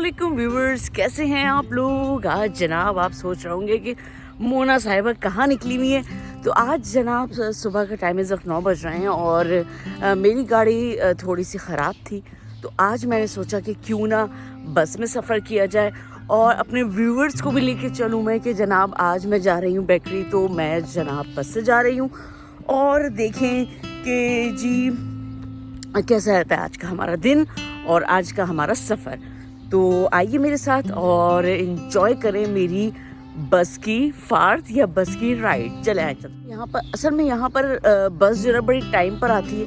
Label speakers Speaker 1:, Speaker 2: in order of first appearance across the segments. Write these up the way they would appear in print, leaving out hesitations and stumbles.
Speaker 1: अस्सलामुअलैकुम व्यूवर्स, कैसे हैं आप लोग। आज जनाब आप सोच रहे होंगे कि मोना साहिबा कहाँ निकली हुई है। तो आज जनाब सुबह का टाइम इस वक्त 9 बज रहे हैं और मेरी गाड़ी थोड़ी सी ख़राब थी। तो आज मैंने सोचा कि क्यों ना बस में सफ़र किया जाए और अपने व्यूवर्स को भी लेके चलूँ मैं कि जनाब आज मैं जा रही हूँ बेकरी। तो मैं जनाब बस से जा रही हूँ और देखें कि जी कैसा रहता है आज का हमारा दिन और आज का हमारा सफ़र। तो आइए मेरे साथ और इन्जॉय करें मेरी बस की फार्थ या बस की राइड। चले आए चल। यहाँ पर असल में यहाँ पर बस जो है बड़ी टाइम पर आती है,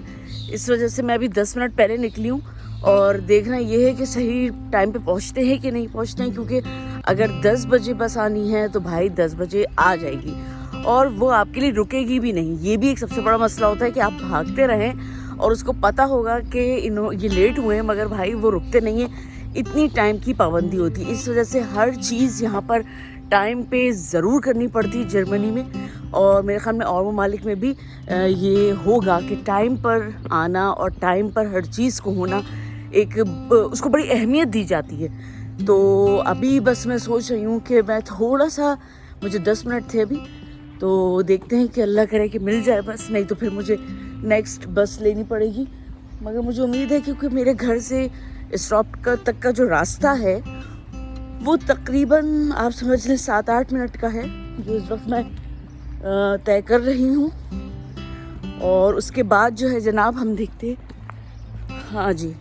Speaker 1: इस वजह से मैं अभी 10 मिनट पहले निकली हूँ और देखना ये है कि सही टाइम पे पहुँचते हैं कि नहीं पहुँचते हैं, क्योंकि अगर 10 बजे बस आनी है तो भाई 10 बजे आ जाएगी और वो आपके लिए रुकेगी भी नहीं। ये भी एक सबसे बड़ा मसला होता है कि आप भागते रहें और उसको पता होगा कि ये लेट हुए हैं मगर भाई वो रुकते नहीं हैं। इतनी टाइम की पाबंदी होती है, इस वजह से हर चीज़ यहाँ पर टाइम पे ज़रूर करनी पड़ती है जर्मनी में। और मेरे ख्याल में और ममालिक में भी ये होगा कि टाइम पर आना और टाइम पर हर चीज़ को होना एक उसको बड़ी अहमियत दी जाती है। तो अभी बस मैं सोच रही हूँ कि मैं थोड़ा सा, मुझे 10 मिनट थे अभी, तो देखते हैं कि अल्लाह करे कि मिल जाए बस, नहीं तो फिर मुझे नेक्स्ट बस लेनी पड़ेगी। मगर मुझे उम्मीद है क्योंकि मेरे घर से स्टॉप तक का जो रास्ता है वो तकरीबन आप समझ लें 7-8 मिनट का है, जो इस वक्त मैं तय कर रही हूँ। और उसके बाद जो है जनाब हम देखते हैं। हाँ जी,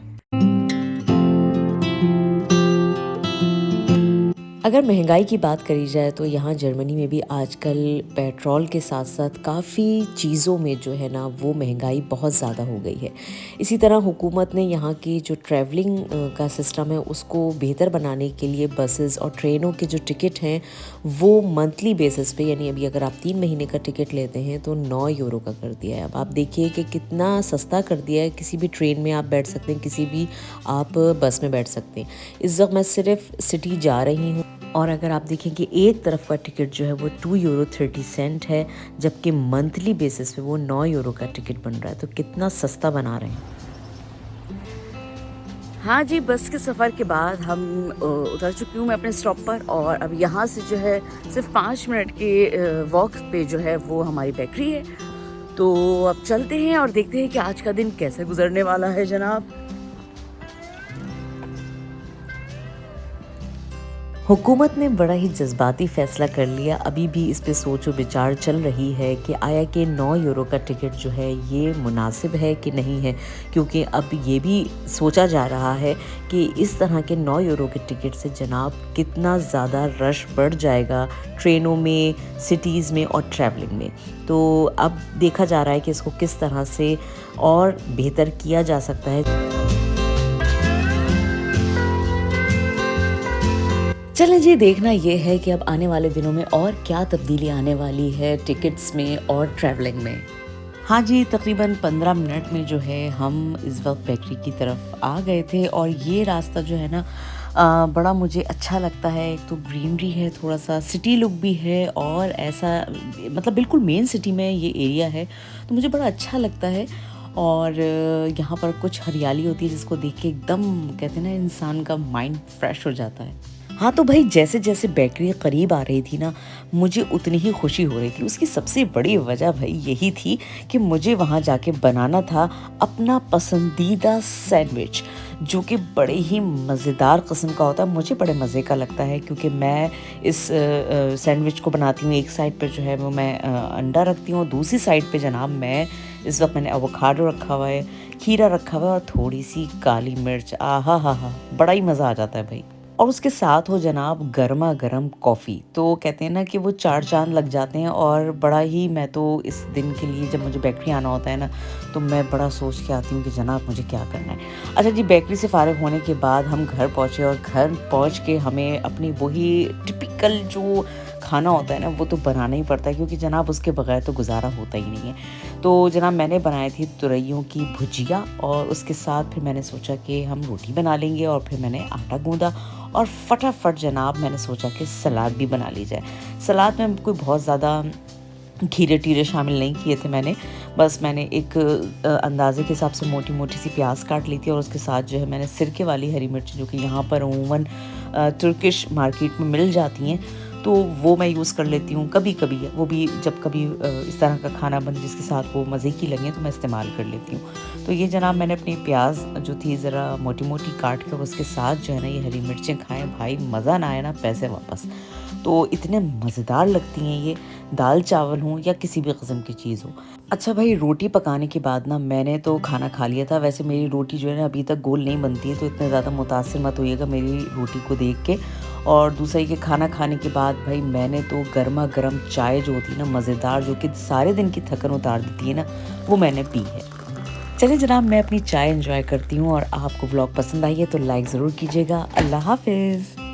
Speaker 2: अगर महंगाई की बात करी जाए तो यहाँ जर्मनी में भी आजकल पेट्रोल के साथ साथ काफ़ी चीज़ों में जो है ना वो महंगाई बहुत ज़्यादा हो गई है। इसी तरह हुकूमत ने यहाँ की जो ट्रैवलिंग का सिस्टम है उसको बेहतर बनाने के लिए बसेस और ट्रेनों के जो टिकट हैं वो मंथली बेसिस पे, यानी अभी अगर आप 3 महीने का टिकट लेते हैं तो 9 यूरो का कर दिया है। अब आप देखिए कि कितना सस्ता कर दिया है। किसी भी ट्रेन में आप बैठ सकते हैं, किसी भी आप बस में बैठ सकते हैं। इस वक्त मैं सिर्फ सिटी जा रही हूँ और अगर आप देखें कि एक तरफ का टिकट जो है वो 2 यूरो 30 सेंट है, जबकि मंथली बेसिस पे वो 9 यूरो का टिकट बन रहा है। तो कितना सस्ता बना रहे हैं।
Speaker 1: हाँ जी, बस के सफ़र के बाद हम उतर चुकी हूँ मैं अपने स्टॉप पर और अब यहाँ से जो है सिर्फ 5 मिनट के वॉक पे जो है वो हमारी बेकरी है। तो अब चलते हैं और देखते हैं कि आज का दिन कैसे गुजरने वाला है जनाब।
Speaker 2: हुकूमत ने बड़ा ही जज्बाती फ़ैसला कर लिया। अभी भी इस पे सोचो विचार चल रही है कि आया कि 9 यूरो का टिकट जो है ये मुनासिब है कि नहीं है, क्योंकि अब ये भी सोचा जा रहा है कि इस तरह के 9 यूरो के टिकट से जनाब कितना ज़्यादा रश बढ़ जाएगा ट्रेनों में, सिटीज़ में और ट्रैवलिंग में। तो अब देखा जा रहा है कि इसको किस तरह से और बेहतर किया जा सकता है। चलें जी, देखना ये है कि अब आने वाले दिनों में और क्या तब्दीली आने वाली है टिकट्स में और ट्रैवलिंग में। हाँ जी, तकरीबन 15 मिनट में जो है हम इस वक्त बेकरी की तरफ आ गए थे और ये रास्ता जो है ना बड़ा मुझे अच्छा लगता है। एक तो ग्रीनरी है, थोड़ा सा सिटी लुक भी है और ऐसा मतलब बिल्कुल मेन सिटी में ये एरिया है, तो मुझे बड़ा अच्छा लगता है। और यहाँ पर कुछ हरियाली होती है जिसको देख के एकदम कहते हैं ना इंसान का माइंड फ्रेश हो जाता है। हाँ, तो भाई जैसे जैसे बेकरी करीब आ रही थी ना मुझे उतनी ही खुशी हो रही थी। उसकी सबसे बड़ी वजह भाई यही थी कि मुझे वहाँ जाके बनाना था अपना पसंदीदा सैंडविच, जो कि बड़े ही मज़ेदार किस्म का होता है। मुझे बड़े मज़े का लगता है क्योंकि मैं इस सैंडविच को बनाती हूँ। एक साइड पर जो है वो मैं अंडा रखती हूँ, दूसरी साइड पे जनाब मैं इस वक्त मैंने एवोकाडो रखा हुआ है, खीरा रखा हुआ है और थोड़ी सी काली मिर्च। आहा हा हा, बड़ा ही मज़ा आ जाता है भाई। और उसके साथ हो जनाब गर्मा गर्म कॉफ़ी, तो कहते हैं ना कि वो 4 चांद लग जाते हैं। और बड़ा ही, मैं तो इस दिन के लिए जब मुझे बेकरी आना होता है ना तो मैं बड़ा सोच के आती हूँ कि जनाब मुझे क्या करना है। अच्छा जी, बेकरी से फ़ारिग होने के बाद हम घर पहुँचे और घर पहुँच के हमें अपनी वही टिपिकल जो खाना होता है ना वो तो बनाना ही पड़ता है, क्योंकि जनाब उसके बगैर तो गुजारा होता ही नहीं है। तो जनाब मैंने बनाई थी तुरैयों की भुजिया और उसके साथ फिर मैंने सोचा कि हम रोटी बना लेंगे और फिर मैंने आटा गूंदा और फटाफट जनाब मैंने सोचा कि सलाद भी बना ली जाए। सलाद में कोई बहुत ज़्यादा खीरे टीरे शामिल नहीं किए थे मैंने। बस मैंने एक अंदाज़े के हिसाब से मोटी मोटी सी प्याज काट ली थी और उसके साथ जो है मैंने सिरके वाली हरी मिर्च, जो कि यहाँ पर अमूमन तुर्किश मार्केट में मिल जाती हैं, तो वो मैं यूज़ कर लेती हूँ कभी कभी। वो भी जब कभी इस तरह का खाना बने जिसके साथ वो मज़े की लगे तो मैं इस्तेमाल कर लेती हूँ। तो ये जनाब मैंने अपनी प्याज जो थी ज़रा मोटी मोटी काट कर उसके साथ जो है ना ये हरी मिर्चें खाएँ, भाई मज़ा ना आए ना पैसे वापस। तो इतने मज़ेदार लगती हैं ये, दाल चावल हो या किसी भी किस्म की चीज़ हो। अच्छा भाई, रोटी पकाने के बाद ना मैंने तो खाना खा लिया था। वैसे मेरी रोटी जो है ना अभी तक गोल नहीं बनती है, तो इतने ज़्यादा मुतासिर मत होइएगा मेरी रोटी को देख के। और दूसरा ये कि खाना खाने के बाद भाई मैंने तो गर्मा गर्म चाय जो होती है ना मज़ेदार, जो कि सारे दिन की थकन उतार देती है ना, वो मैंने पी है। चलिए जनाब, मैं अपनी चाय एंजॉय करती हूँ और आपको व्लॉग पसंद आई है तो लाइक ज़रूर कीजिएगा। अल्लाह हाफिज़।